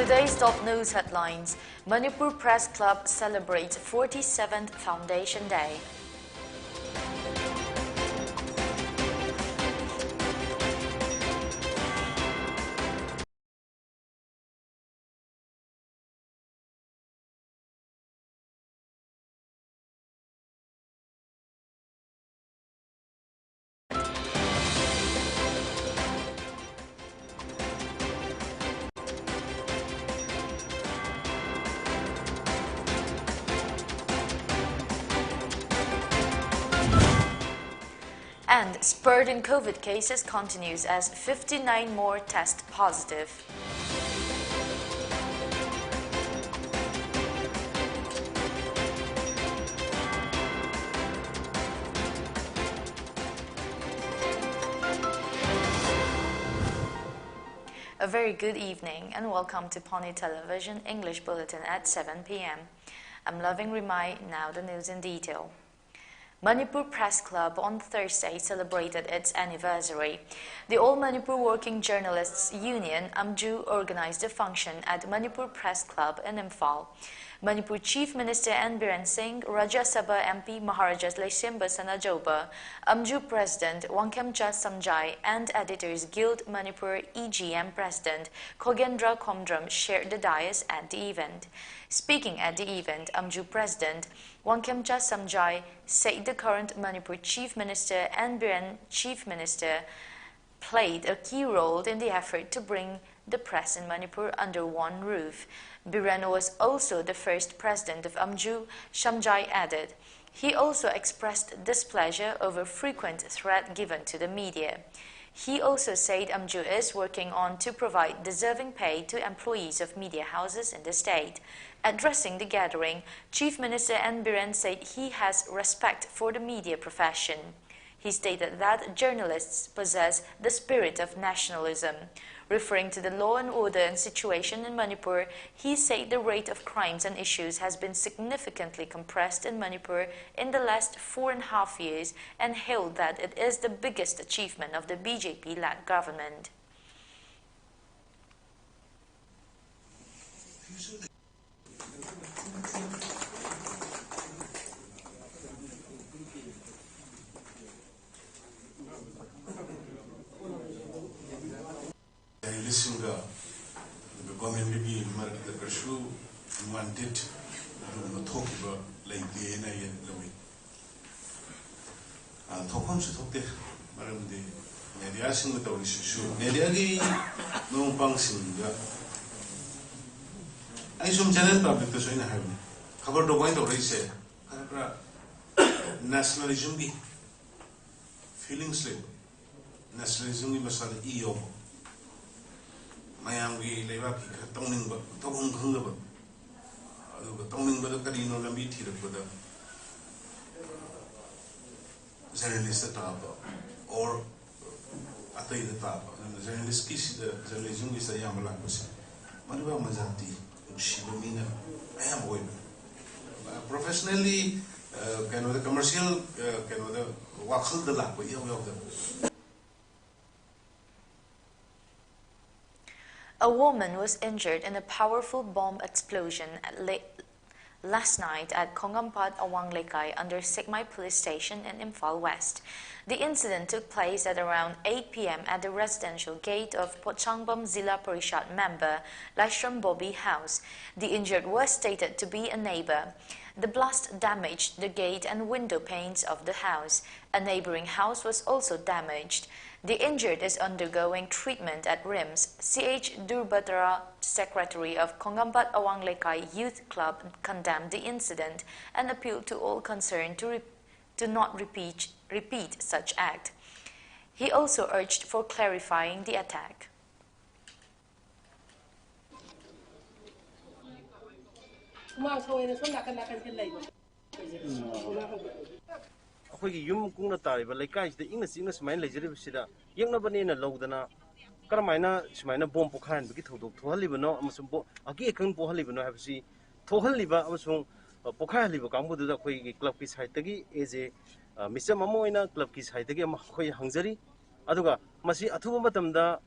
Today's top news headlines. Manipur Press Club celebrates 47th Foundation Day. And spurt in COVID cases continues as 59 more test positive. A very good evening and welcome to Pony Television English Bulletin at 7 p.m. I'm Loving Rimai, now the news in detail. Manipur Press Club on Thursday celebrated its anniversary. The All Manipur Working Journalists Union (AMJU) organized a function at Manipur Press Club in Imphal. Manipur Chief Minister N. Biren Singh, Rajya Sabha MP Maharajas Leisemba Sanajoba, AMJU President Wangkhemcha Samjai and Editors Guild Manipur EGM President Khogendra Khomdram shared the dais at the event. Speaking at the event, AMJU President Wangkhemcha Samjai said the current Manipur Chief Minister and Biren Chief Minister played a key role in the effort to bring the press in Manipur under one roof. Biren was also the first president of AMJU, Samjai added. He also expressed displeasure over frequent threat given to the media. He also said AMJU is working on to provide deserving pay to employees of media houses in the state. Addressing the gathering, Chief Minister N. Biren said he has respect for the media profession. He stated that journalists possess the spirit of nationalism. Referring to the law and order and situation in Manipur, he said the rate of crimes and issues has been significantly compressed in Manipur in the last 4.5 years and hailed that it is the biggest achievement of the BJP-led government. The government maybe market the pursue wanted to talk about like the NIA and talk on to talk there, Madam the media sing with our issue. Media no bunks in the I some general public to say in heaven. Cover the point of race, nationalism, feelings like nationalism was an EO. Mayanggi Levaki, Toning, Tong Hungaba, Toning Badakadino Lamiti, the journalist or Atay the Tapa, and the journalist kiss the journalism is a Yamalangus. Manuel Mazanti, Shibamina, I am women. Professionally, can the commercial, can the Waxel the Lap, we have them. A woman was injured in a powerful bomb explosion last night at Kongampat Awang Lekai under Sigmai Police Station in Imphal West. The incident took place at around 8 p.m. at the residential gate of Pochangbam Zilla Parishad member Laishram Bobby house. The injured was stated to be a neighbor. The blast damaged the gate and window panes of the house. A neighboring house was also damaged. The injured is undergoing treatment at RIMS. C.H. Durbatra, secretary of Kongampat Awang Lekai Youth Club, condemned the incident and appealed to all concerned to not repeat such act. He also urged for clarifying the attack. ꯑꯩꯈꯣꯏꯒꯤ ꯌꯨꯝ ꯀꯨꯡꯅ ꯇꯥꯔꯤꯕ ꯂꯩꯀꯥꯏꯁꯤꯗ ꯏꯪꯅ ꯆꯤꯛꯅ ꯁꯨꯃꯥꯏꯅ ꯂꯩꯖꯔꯤꯕꯁꯤꯗ ꯌꯦꯛꯅꯕꯅꯦꯅ ꯂꯧꯗꯅ ꯀꯔꯝꯍꯥꯏꯅ ꯁꯨꯃꯥꯏꯅ bomb ꯄꯣꯈꯥꯏꯍꯟꯕꯒꯤ ꯊꯧꯗꯣꯛ ꯊꯣꯛꯍꯜꯂꯤꯕꯅꯣ ꯑꯃꯁꯨꯡ ꯑꯀꯤ ꯑꯈꯪ ꯄꯣꯛꯍꯜꯂꯤꯕꯅꯣ ꯍꯥꯏꯕꯁꯤ ꯊꯣꯛꯍꯜꯂꯤꯕ ꯑꯃꯁꯨꯡ ꯄꯣꯈꯥꯏꯍꯜꯂꯤꯕ ꯀꯥꯡꯕꯨꯗꯨꯗ ꯑꯩꯈꯣꯏꯒꯤ ꯀ꯭ꯂꯕꯀꯤ ꯁꯥꯏꯠꯇꯒꯤ ꯑꯦꯖꯦ ꯃꯤꯆꯝ ꯑꯃ ꯑꯣꯏꯅ ꯀ꯭ꯂꯕꯀꯤ ꯁꯥꯏꯠꯇꯒꯤ ꯑꯩꯈꯣꯏ ꯍꯪꯖꯔꯤ ꯑꯗꯨꯒ ꯃꯁꯤ ꯑꯊꯨꯕ ꯃꯇꯝꯗ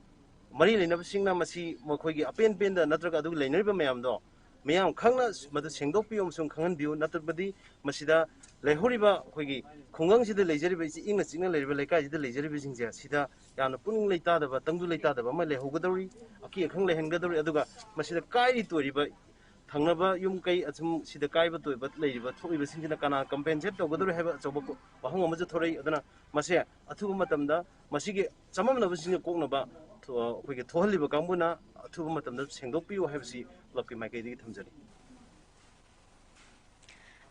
Mari Lena Singna Masi Mokogi, Apen Penda, Natragadu, Leneriba Mayamdo, Mayam Kanga, Mother Sengdopium, some Kangan View, Natabadi, Masida, Lehoriba, Kogi, Kongang, the laser is in a signal level like the laser is in Sida, Yana Pung Leta, the Batangu Leta, the Mamale Hogadori, Aki Kang Lehengadori Aduga, Masida Kai to Riba. Tangnaba yum kai asum sida kai ba toy bat lei ba thoi ba singina kana compensate to godur heba chobo wahang ma thorei adana mase athu matamda masige chamam na singa kokna ba khoi ge thohali ba kambuna athu matamda sengdok piu hebsi lokki mai kai di thamjari.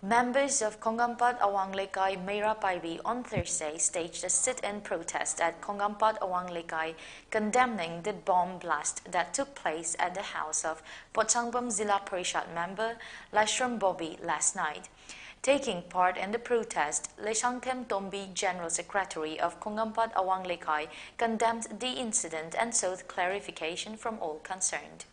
Members of Kongampat Awang Lekai Meira Paibi on Thursday staged a sit-in protest at Kongampat Awang Lekai condemning the bomb blast that took place at the house of Potchangpam Zilla Parishad member Lashram Bobby last night. Taking part in the protest, Leshangthem Tombi, General Secretary of Kongampat Awang Lekai, condemned the incident and sought clarification from all concerned.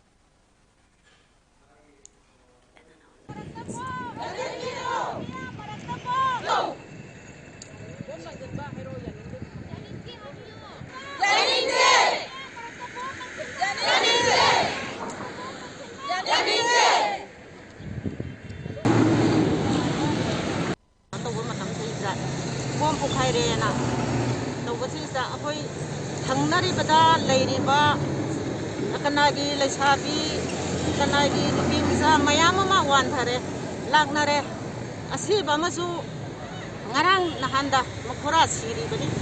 Bom pukhaire na tawbasi sa akoy thangnari bada leiriba akanagi lesabi kanagi lubing sa mayama ma wan thare lagnare asiba masu ngarang nahanda makhora siri bani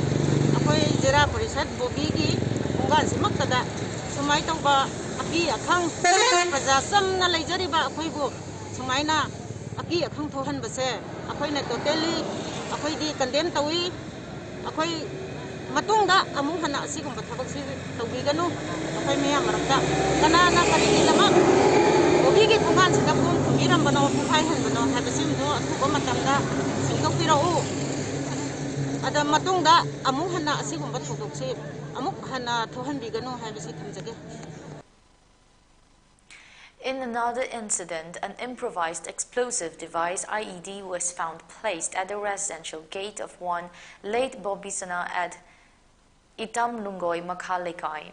akoy jira parishad bobi gi ungan simaktada sumai tawba aki akhang prajasam na leijariba akoy bu sumaina aki akhang thohan base akoy na totally akoy di condemn tawi akoy matungda amung hana sigum bathabak si tawbiganu akoy mayam marakta kana na kaligi lama obigi kuman sa kapung kumiram bano kuhay han bano habasim do atko matamda singok pirao ada matungda amung hana sigum bathabak si amuk hana thohan biganu habasi thamjage. In another incident, an improvised explosive device IED was found placed at the residential gate of one late Bobisana at Itam Lungoy, Makhalekai.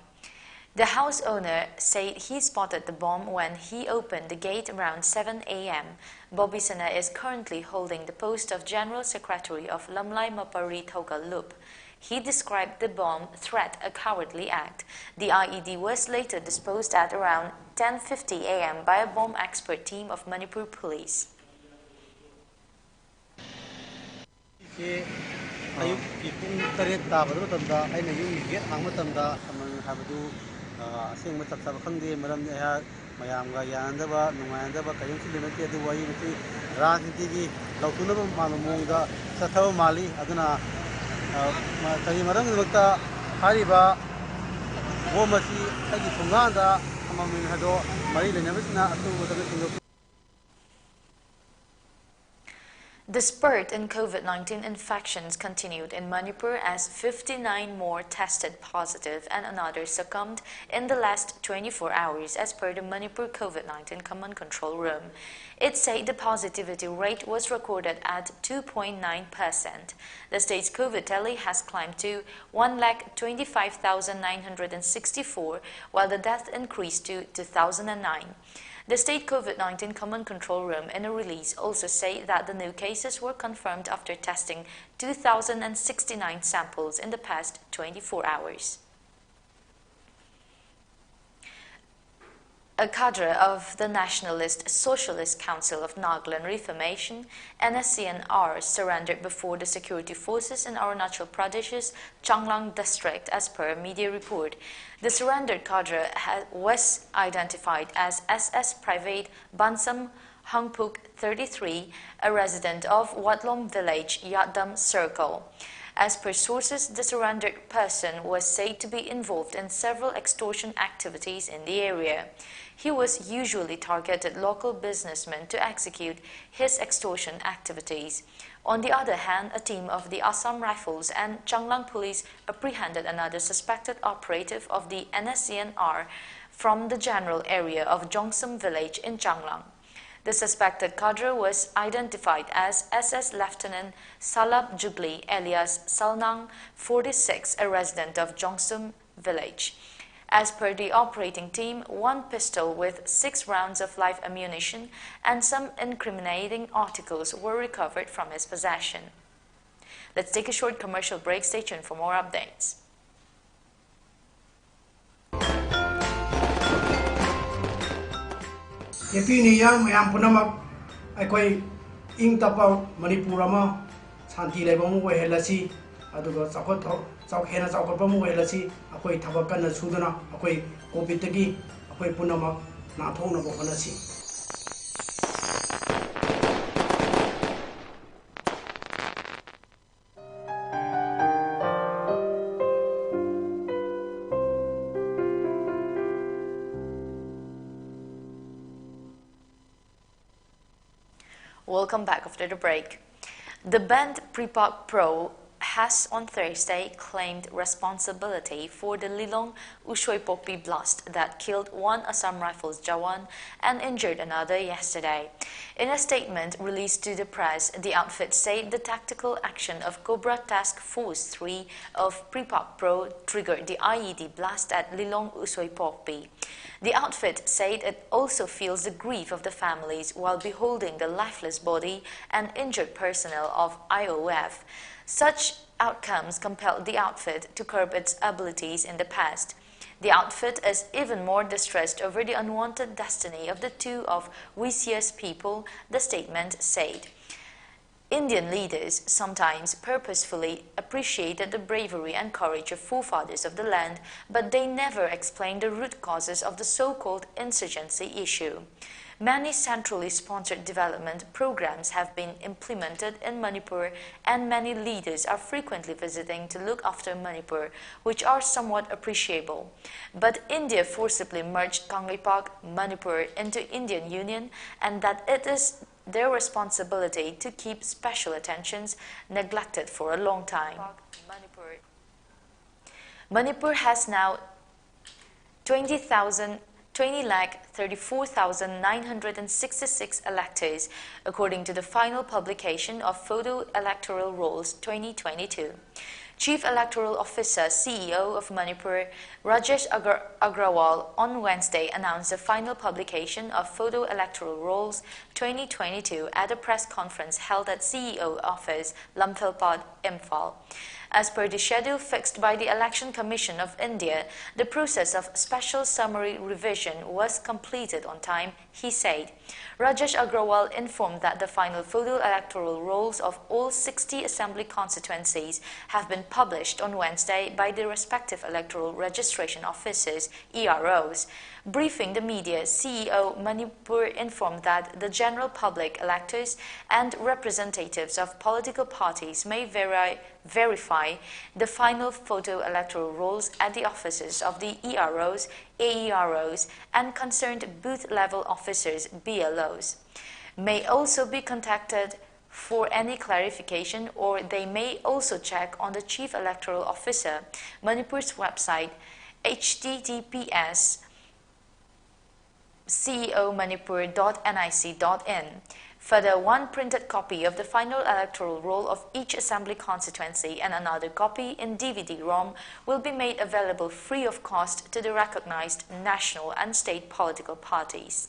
The house owner said he spotted the bomb when he opened the gate around 7 a.m. Bobisana is currently holding the post of General Secretary of Lamlai Mapari Thogal Loop. He described the bomb threat a cowardly act. The IED was later disposed at around 10:50 a.m. by a bomb expert team of Manipur police. Ayuk ipung taret tabadu matamda aina yung gate hang matamda amang habadu asing matak sab khangde maram ne ha mayam ga yandaba nungayandaba kayung silinati adu wai mati rajniti gi lautunaba malumongda sathaw mali aduna kay maram nukta hariba wo masi agi thunganda amamin hado mari lenabisna atu mataga. The spurt in COVID-19 infections continued in Manipur as 59 more tested positive and another succumbed in the last 24 hours as per the Manipur COVID-19 Command Control Room. It said the positivity rate was recorded at 2.9%. The state's COVID tally has climbed to 1,25,964, while the death increased to 2,009. The state COVID-19 Command Control Room in a release also say that the new cases were confirmed after testing 2,069 samples in the past 24 hours. A cadre of the Nationalist Socialist Council of Nagaland Reformation, NSCNR, surrendered before the security forces in Arunachal Pradesh's Changlang district as per a media report. The surrendered cadre was identified as SS Private Bansam Hangpuk 33, a resident of Watlom Village, Yatdam Circle. As per sources, the surrendered person was said to be involved in several extortion activities in the area. He was usually targeted local businessmen to execute his extortion activities. On the other hand, a team of the Assam Rifles and Changlang Police apprehended another suspected operative of the NSCNR from the general area of Jongsum village in Changlang. The suspected cadre was identified as SS Lieutenant Salab Jubli alias Salnang 46, a resident of Jongsum village. As per the operating team, one pistol with 6 rounds of live ammunition and some incriminating articles were recovered from his possession. Let's take a short commercial break. Stay tuned for more updates. Happy New Year, mayam punamak. Akoi ing tapau Manipur ama santi lebong mo helasi. Aduga sakot hena sakot pa mo helasi. Akoi thabakan na sudana. Akoi COVID tagi. Akoi punamak na thong na bo helasi. Welcome back after the break. The band Pripak Pro has on Thursday claimed responsibility for the Lilong Ushoipopi blast that killed one Assam Rifles Jawan and injured another yesterday. In a statement released to the press, the outfit said the tactical action of Cobra Task Force 3 of Pripak Pro triggered the IED blast at Lilong Ushoipopi. The outfit said it also feels the grief of the families while beholding the lifeless body and injured personnel of IOF. Such outcomes compelled the outfit to curb its abilities in the past. The outfit is even more distressed over the unwanted destiny of the two of Wisya's people, the statement said. Indian leaders sometimes purposefully appreciated the bravery and courage of forefathers of the land, but they never explained the root causes of the so-called insurgency issue. Many centrally sponsored development programs have been implemented in Manipur, and many leaders are frequently visiting to look after Manipur, which are somewhat appreciable. But India forcibly merged Kangleipak, Manipur into Indian Union, and that it is their responsibility to keep special attentions neglected for a long time. Manipur has now 20,34,966 electors, according to the final publication of Photo Electoral Rolls 2022. Chief Electoral Officer, CEO of Manipur, Rajesh Agrawal, on Wednesday announced the final publication of Photo Electoral Rolls 2022 at a press conference held at CEO office, Lamphilpad, Imphal. As per the schedule fixed by the Election Commission of India, the process of special summary revision was completed on time, he said. Rajesh Agrawal informed that the final photo electoral rolls of all 60 assembly constituencies have been published on Wednesday by the respective electoral registration officers, EROs. Briefing the media, CEO Manipur informed that the general public electors and representatives of political parties may verify the final photo electoral rolls at the offices of the EROs, AEROs, and concerned booth-level officers, BLOs. May also be contacted for any clarification, or they may also check on the Chief Electoral Officer, Manipur's website, https://ceomanipur.nic.in. Further, one printed copy of the final electoral roll of each assembly constituency and another copy in DVD-ROM will be made available free of cost to the recognized national and state political parties.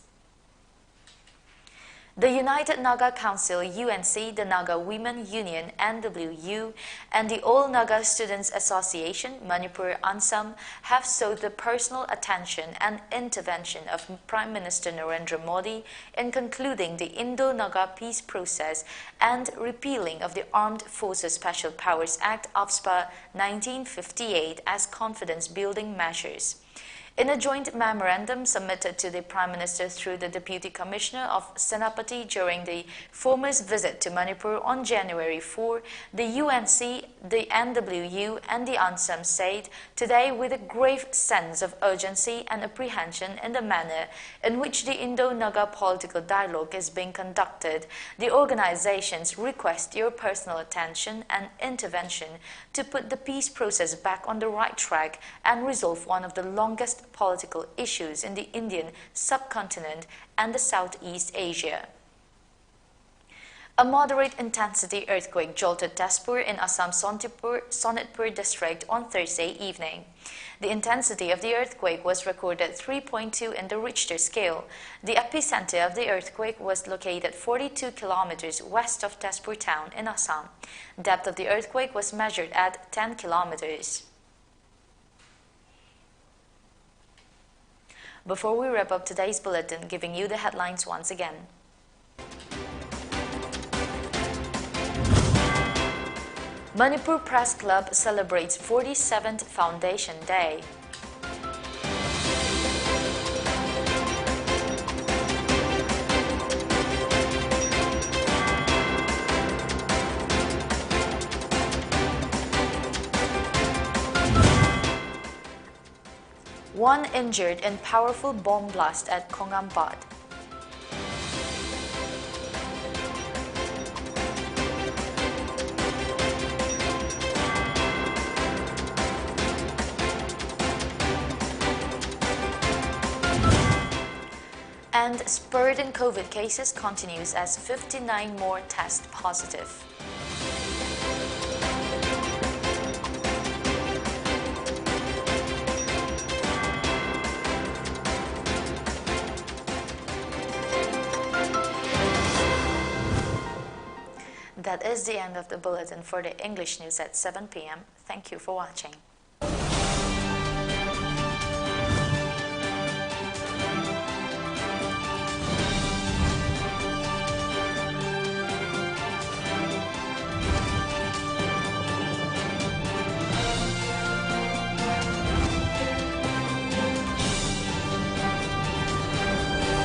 The United Naga Council, UNC, the Naga Women Union, NWU, and the All Naga Students Association, Manipur Ansam, have sought the personal attention and intervention of Prime Minister Narendra Modi in concluding the Indo-Naga peace process and repealing of the Armed Forces Special Powers Act (AFSPA) 1958 as confidence-building measures. In a joint memorandum submitted to the Prime Minister through the Deputy Commissioner of Senapati during the former's visit to Manipur on January 4, the UNC, the NWU and the ANSAM said today with a grave sense of urgency and apprehension in the manner in which the Indo-Naga political dialogue is being conducted, the organizations request your personal attention and intervention to put the peace process back on the right track and resolve one of the longest political issues in the Indian subcontinent and the Southeast Asia. A moderate intensity earthquake jolted Tezpur in Assam's Sonitpur district on Thursday evening. The intensity of the earthquake was recorded 3.2 in the Richter scale. The epicenter of the earthquake was located 42 kilometers west of Tezpur town in Assam. Depth of the earthquake was measured at 10 kilometers. Before we wrap up today's bulletin, giving you the headlines once again. Manipur Press Club celebrates 47th Foundation Day. One injured in powerful bomb blast at Kongampad. And spurt in COVID cases continues as 59 more test positive. That is the end of the bulletin for the English news at 7 p.m. Thank you for watching.